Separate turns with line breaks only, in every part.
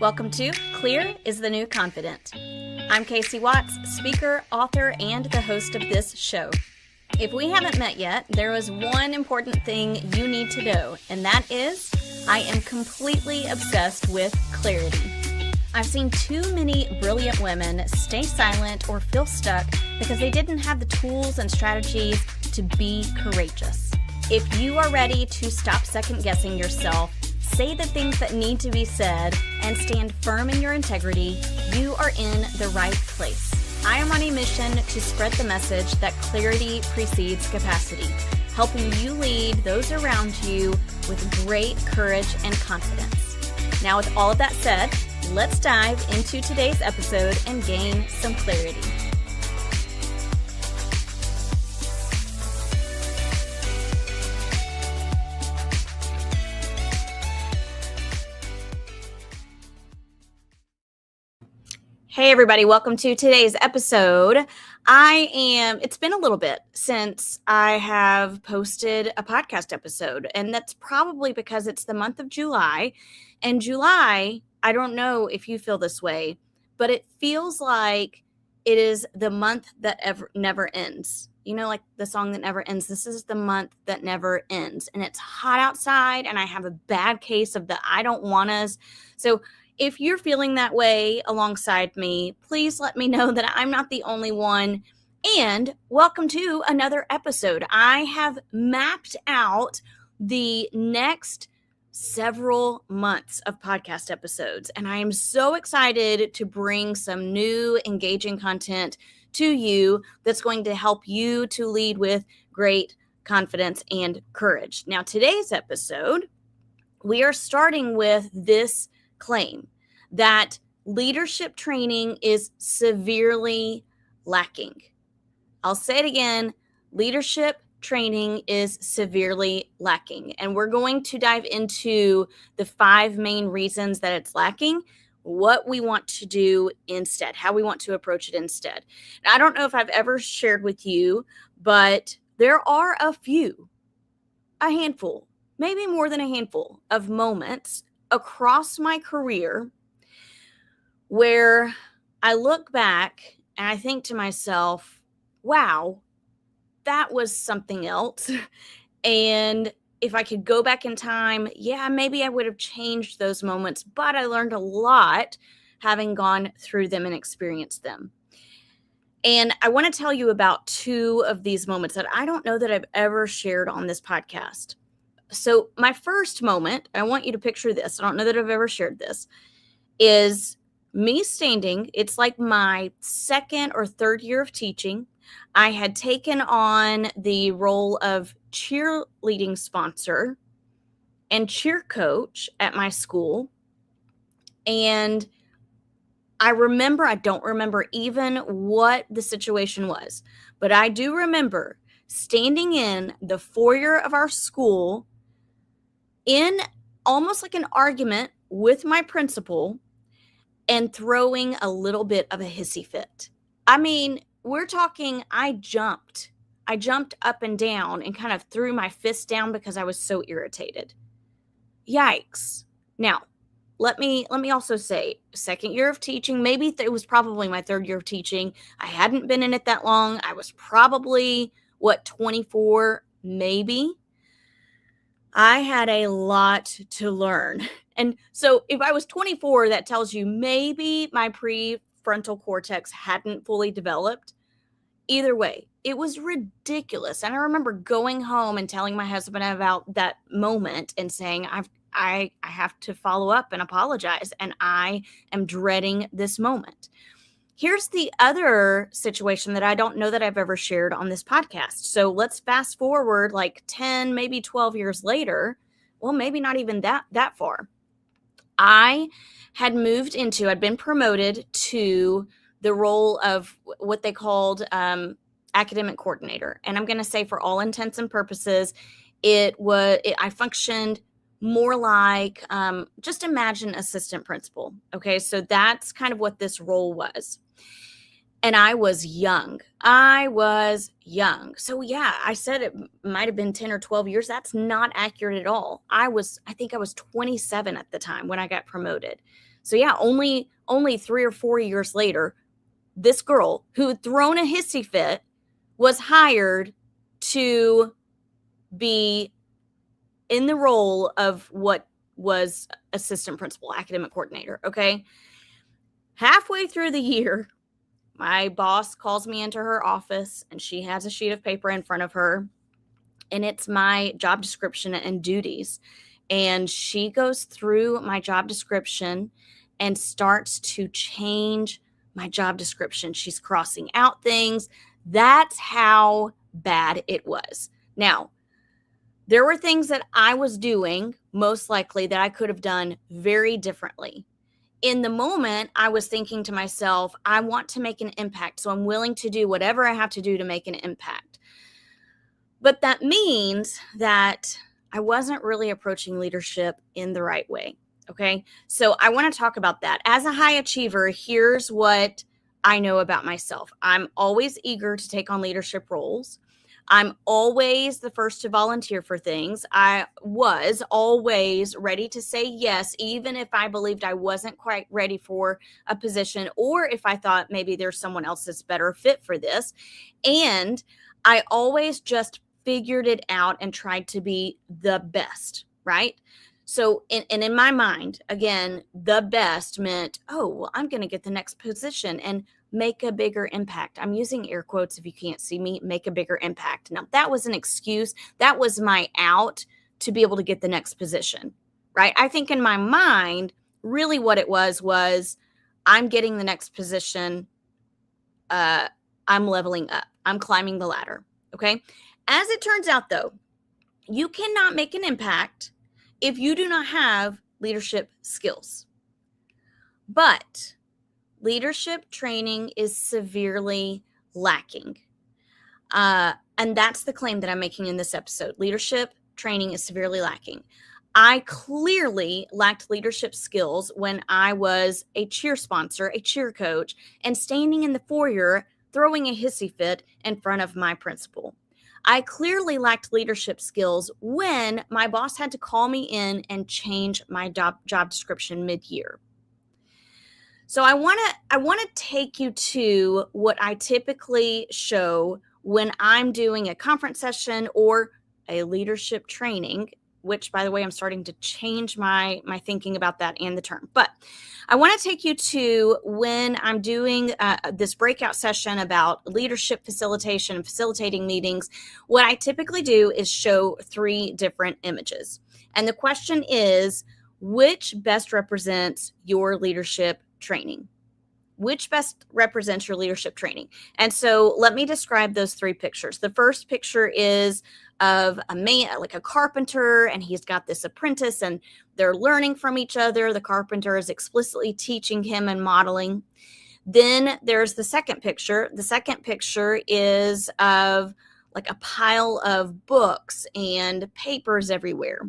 Welcome to Clear is the New Confident. I'm Casey Watts, speaker, author, and the host of this show. If we haven't met yet, there is one important thing you need to know, and that is I am completely obsessed with clarity. I've seen too many brilliant women stay silent or feel stuck because they didn't have the tools and strategies to be courageous. If you are ready to stop second-guessing yourself, say the things that need to be said, and stand firm in your integrity, you are in the right place. I am on a mission to spread the message that clarity precedes capacity, helping you lead those around you with great courage and confidence. Now, with all of that said, let's dive into today's episode and gain some clarity. Hey everybody, welcome to today's episode. It's been a little bit since I have posted a podcast episode, and that's probably because it's the month of July. And July, I don't know if you feel this way, but it feels like it is the month that never ends. You know, like the song that never ends. This is the month that never ends. And it's hot outside, and I have a bad case of the I don't wannas. So if you're feeling that way alongside me, please let me know that I'm not the only one. And welcome to another episode. I have mapped out the next several months of podcast episodes, and I am so excited to bring some new engaging content to you that's going to help you to lead with great confidence and courage. Now, today's episode, we are starting with this claim that leadership training is severely lacking. I'll say it again, leadership training is severely lacking. And we're going to dive into the 5 main reasons that it's lacking, what we want to do instead, how we want to approach it instead. Now, I don't know if I've ever shared with you, but there are a handful, maybe more than a handful of moments across my career where I look back and I think to myself, wow, that was something else. And if I could go back in time, yeah, maybe I would have changed those moments, but I learned a lot having gone through them and experienced them. And I want to tell you about 2 of these moments that I don't know that I've ever shared on this podcast. So my first moment, I want you to picture this, I don't know that I've ever shared this, is me standing. It's like my 2nd or 3rd year of teaching. I had taken on the role of cheerleading sponsor and cheer coach at my school. And I don't remember even what the situation was, but I do remember standing in the foyer of our school in almost like an argument with my principal and throwing a little bit of a hissy fit. I mean, we're talking, I jumped up and down and kind of threw my fist down because I was so irritated. Yikes. Now, let me also say, 2nd year of teaching, maybe it was probably my 3rd year of teaching. I hadn't been in it that long. I was probably, 24, maybe. I had a lot to learn. And so if I was 24, that tells you maybe my prefrontal cortex hadn't fully developed. Either way, it was ridiculous. And I remember going home and telling my husband about that moment and saying, I have to follow up and apologize. And I am dreading this moment. Here's the other situation that I don't know that I've ever shared on this podcast. So let's fast forward like 10, maybe 12 years later. Well, maybe not even that far. I had I'd been promoted to the role of what they called academic coordinator. And I'm going to say for all intents and purposes, I functioned more like, just imagine assistant principal. Okay. So that's kind of what this role was. And I was young. So yeah, I said it might've been 10 or 12 years. That's not accurate at all. I think I was 27 at the time when I got promoted. So yeah, only 3 or 4 years later, this girl who had thrown a hissy fit was hired to be in the role of what was assistant principal, academic coordinator. Okay. Halfway through the year, my boss calls me into her office and she has a sheet of paper in front of her, and it's my job description and duties. And she goes through my job description and starts to change my job description. She's crossing out things. That's how bad it was. Now, there were things that I was doing, most likely, that I could have done very differently. In the moment, I was thinking to myself, I want to make an impact, so I'm willing to do whatever I have to do to make an impact. But that means that I wasn't really approaching leadership in the right way. Okay. So I want to talk about that. As a high achiever, here's what I know about myself. I'm always eager to take on leadership roles. I'm always the first to volunteer for things. I was always ready to say yes, even if I believed I wasn't quite ready for a position, or if I thought maybe there's someone else that's better fit for this. And I always just figured it out and tried to be the best, right? So, in my mind, again, the best meant, oh, well, I'm going to get the next position and make a bigger impact. I'm using air quotes if you can't see me, make a bigger impact. Now, that was an excuse. That was my out to be able to get the next position, right? I think in my mind, really what it was I'm getting the next position. I'm leveling up. I'm climbing the ladder. Okay. As it turns out, though, you cannot make an impact if you do not have leadership skills. But leadership training is severely lacking. And that's the claim that I'm making in this episode. Leadership training is severely lacking. I clearly lacked leadership skills when I was a cheer sponsor, a cheer coach, and standing in the foyer throwing a hissy fit in front of my principal. I clearly lacked leadership skills when my boss had to call me in and change my job description mid-year. So I want to take you to what I typically show when I'm doing a conference session or a leadership training, which, by the way, I'm starting to change my thinking about that and the term. But I want to take you to when I'm doing this breakout session about leadership facilitation and facilitating meetings. What I typically do is show 3 different images. And the question is, which best represents your leadership training? Which best represents your leadership training? And so let me describe those 3 pictures. The first picture is of a man, like a carpenter, and he's got this apprentice and they're learning from each other. The carpenter is explicitly teaching him and modeling. Then there's the second picture. The second picture is of like a pile of books and papers everywhere.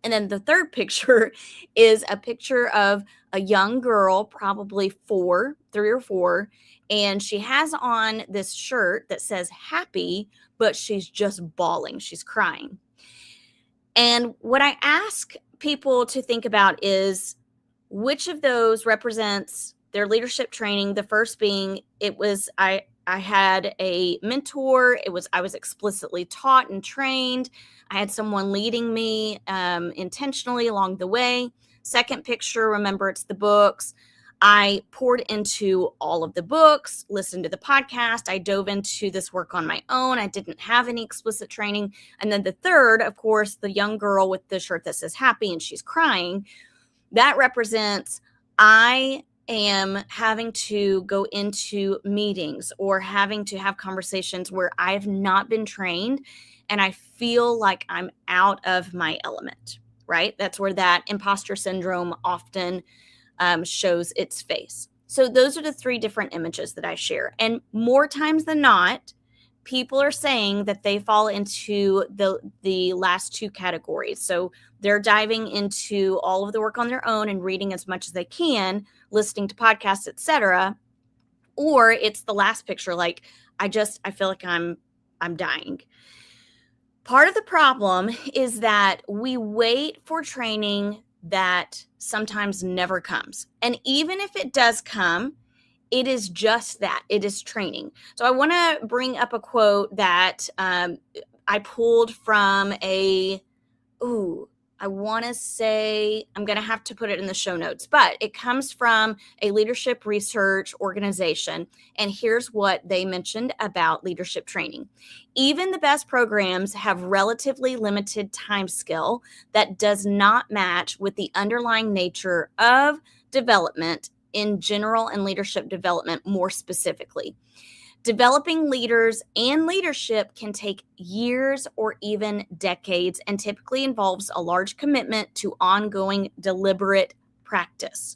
And then the third picture is a picture of a young girl, probably 3 or 4, and she has on this shirt that says happy, but she's just bawling. She's crying. And what I ask people to think about is which of those represents their leadership training. The first being I had a mentor. I was explicitly taught and trained. I had someone leading me intentionally along the way. Second picture, remember, it's the books. I poured into all of the books, listened to the podcast. I dove into this work on my own. I didn't have any explicit training. And then the third, of course, the young girl with the shirt that says happy and she's crying, that represents I am having to go into meetings or having to have conversations where I have not been trained and I feel like I'm out of my element, right? That's where that imposter syndrome often shows its face. So those are the 3 different images that I share. And more times than not, people are saying that they fall into the last 2 categories. So they're diving into all of the work on their own and reading as much as they can, listening to podcasts, etc. Or it's the last picture, like I feel like I'm dying. Part of the problem is that we wait for training that sometimes never comes. And even if it does come, it is just that. It is training. So I want to bring up a quote that I pulled from I want to say, I'm going to have to put it in the show notes, but it comes from a leadership research organization. And here's what they mentioned about leadership training. Even the best programs have relatively limited time scale that does not match with the underlying nature of development in general and leadership development more specifically. Developing leaders and leadership can take years or even decades and typically involves a large commitment to ongoing deliberate practice.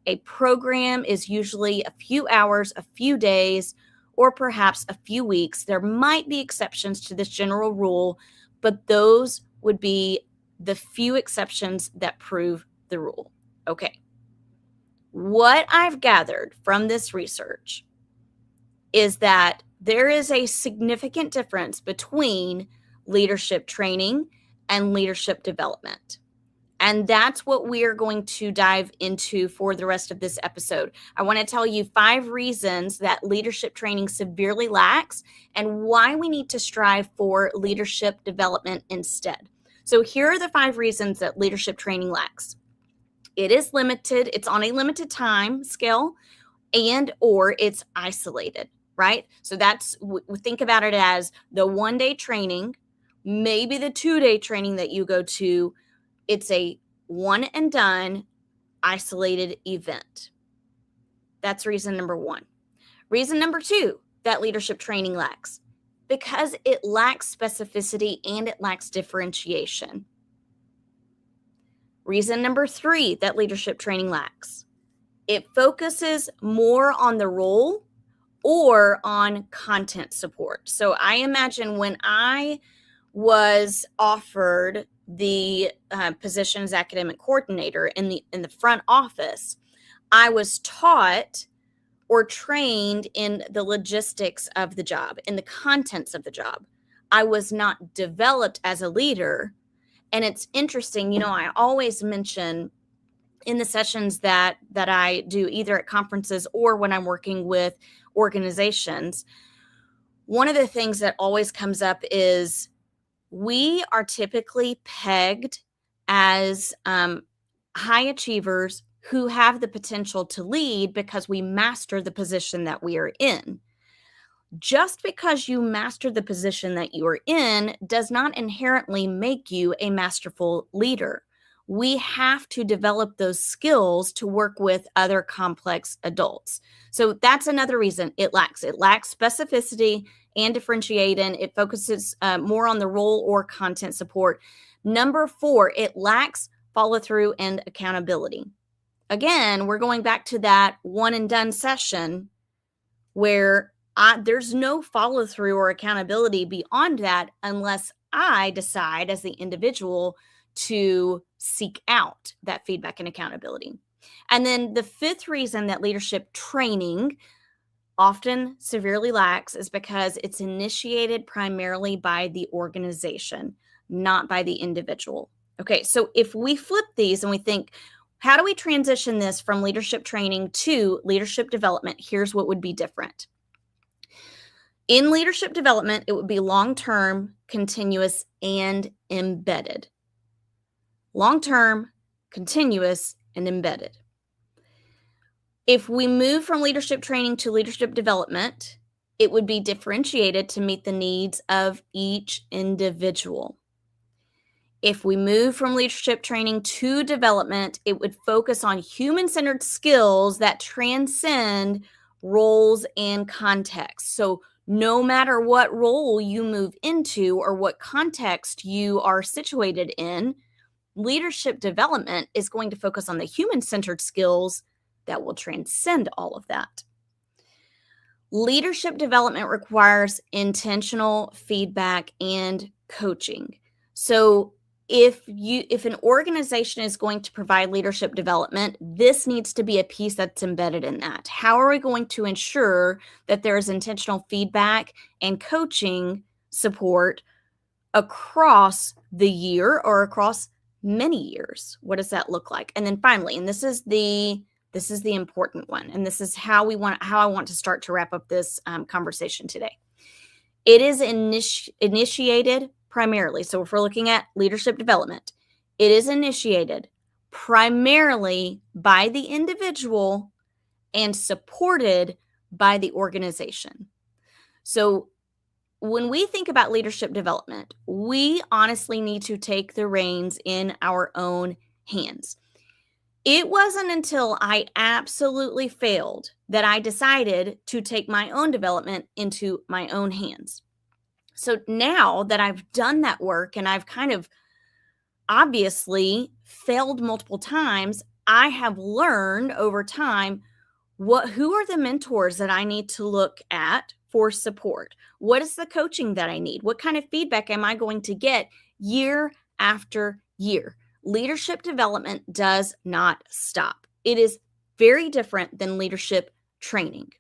A program is usually a few hours, a few days, or perhaps a few weeks. There might be exceptions to this general rule, but those would be the few exceptions that prove the rule. Okay. What I've gathered from this research is that there is a significant difference between leadership training and leadership development. And that's what we are going to dive into for the rest of this episode. I want to tell you 5 reasons that leadership training severely lacks and why we need to strive for leadership development instead. So here are the 5 reasons that leadership training lacks. It is limited, it's on a limited time scale, and or it's isolated. Right? So that's, think about it as the 1-day training, maybe the 2-day training that you go to. It's a one and done isolated event. That's reason number 1. Reason number 2 that leadership training lacks, because it lacks specificity and it lacks differentiation. Reason number 3 that leadership training lacks, it focuses more on the role or on content support. So I imagine when I was offered the position as academic coordinator in the front office, I was taught or trained in the logistics of the job, in the contents of the job. I was not developed as a leader. And it's interesting, I always mention in the sessions that I do, either at conferences or when I'm working with organizations, one of the things that always comes up is we are typically pegged as high achievers who have the potential to lead because we master the position that we are in. Just because you master the position that you are in does not inherently make you a masterful leader. We have to develop those skills to work with other complex adults. So that's another reason it lacks. It lacks specificity and differentiating. It focuses more on the role or content support. Number 4, it lacks follow through and accountability. Again, we're going back to that one and done session where there's no follow through or accountability beyond that unless I decide as the individual to seek out that feedback and accountability. And then the 5th reason that leadership training often severely lacks is because it's initiated primarily by the organization, not by the individual. Okay, so if we flip these and we think, how do we transition this from leadership training to leadership development? Here's what would be different. In leadership development, it would be long-term, continuous, and embedded. Long-term, continuous, and embedded. If we move from leadership training to leadership development, it would be differentiated to meet the needs of each individual. If we move from leadership training to development, it would focus on human-centered skills that transcend roles and context. So no matter what role you move into or what context you are situated in, leadership development is going to focus on the human-centered skills that will transcend all of that. Leadership development requires intentional feedback and coaching. So if an organization is going to provide leadership development, this needs to be a piece that's embedded in that. How are we going to ensure that there is intentional feedback and coaching support across the year or across many years? What does that look like? And then finally, and this is the important one, and this is how I want to start to wrap up this conversation today. It is initiated primarily. So if we're looking at leadership development, it is initiated primarily by the individual and supported by the organization. So when we think about leadership development, we honestly need to take the reins in our own hands. It wasn't until I absolutely failed that I decided to take my own development into my own hands. So now that I've done that work and I've kind of obviously failed multiple times, I have learned over time who are the mentors that I need to look at for support? What is the coaching that I need? What kind of feedback am I going to get year after year? Leadership development does not stop. It is very different than leadership training.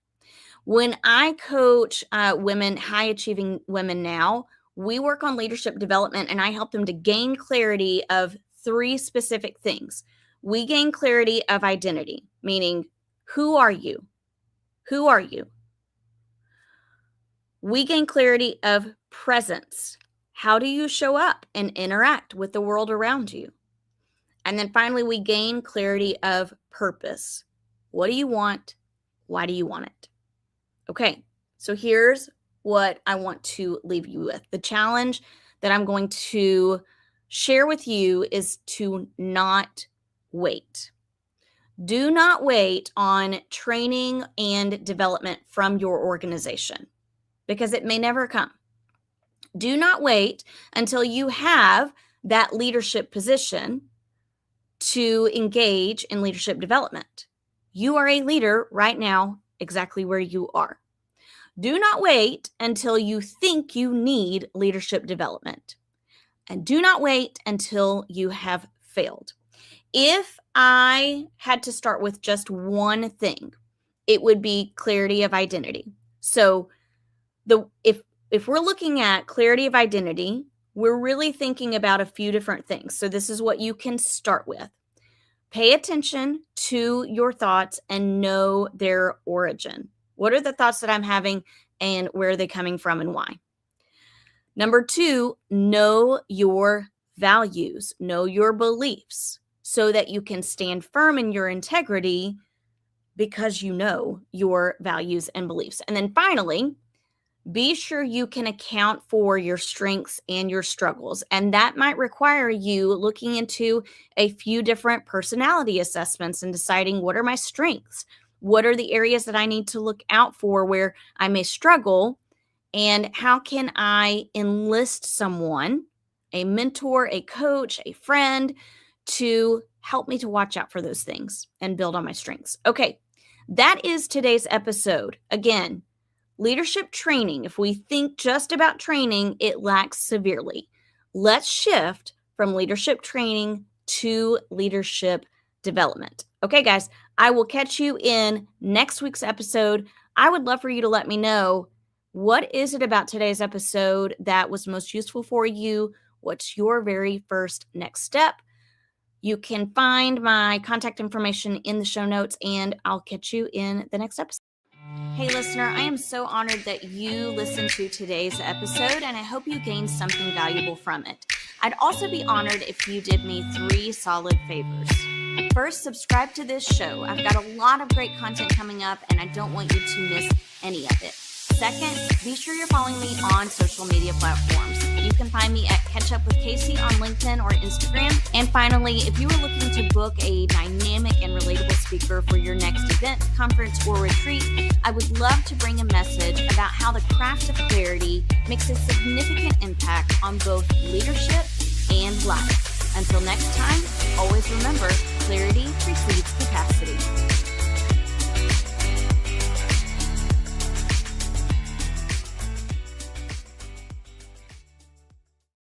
When I coach women, high achieving women now, we work on leadership development and I help them to gain clarity of 3 specific things. We gain clarity of identity, meaning who are you? Who are you? We gain clarity of presence. How do you show up and interact with the world around you? And then finally, we gain clarity of purpose. What do you want? Why do you want it? Okay, so here's what I want to leave you with. The challenge that I'm going to share with you is to not wait. Do not wait on training and development from your organization because it may never come. Do not wait until you have that leadership position to engage in leadership development. You are a leader right now, exactly where you are. Do not wait until you think you need leadership development. And do not wait until you have failed. If I had to start with just one thing, it would be clarity of identity. So if we're looking at clarity of identity, we're really thinking about a few different things. So this is what you can start with. Pay attention to your thoughts and know their origin. What are the thoughts that I'm having and where are they coming from and why? Number 2, know your values, know your beliefs so that you can stand firm in your integrity because you know your values and beliefs. And then finally, be sure you can account for your strengths and your struggles. And that might require you looking into a few different personality assessments and deciding what are my strengths? What are the areas that I need to look out for where I may struggle? And how can I enlist someone, a mentor, a coach, a friend, to help me to watch out for those things and build on my strengths? Okay, that is today's episode. Again, leadership training, if we think just about training, it lacks severely. Let's shift from leadership training to leadership development. Okay, guys, I will catch you in next week's episode. I would love for you to let me know, what is it about today's episode that was most useful for you? What's your very first next step? You can find my contact information in the show notes, and I'll catch you in the next episode. Hey, listener, I am so honored that you listened to today's episode, and I hope you gained something valuable from it. I'd also be honored if you did me 3 solid favors. First, subscribe to this show. I've got a lot of great content coming up, and I don't want you to miss any of it. Second, be sure you're following me on social media platforms. You can find me at Catch Up with Casey on LinkedIn or Instagram. And finally, if you are looking to book a dynamic and relatable speaker for your next event, conference, or retreat, I would love to bring a message about how the craft of clarity makes a significant impact on both leadership and life. Until next time, always remember, clarity precedes capacity.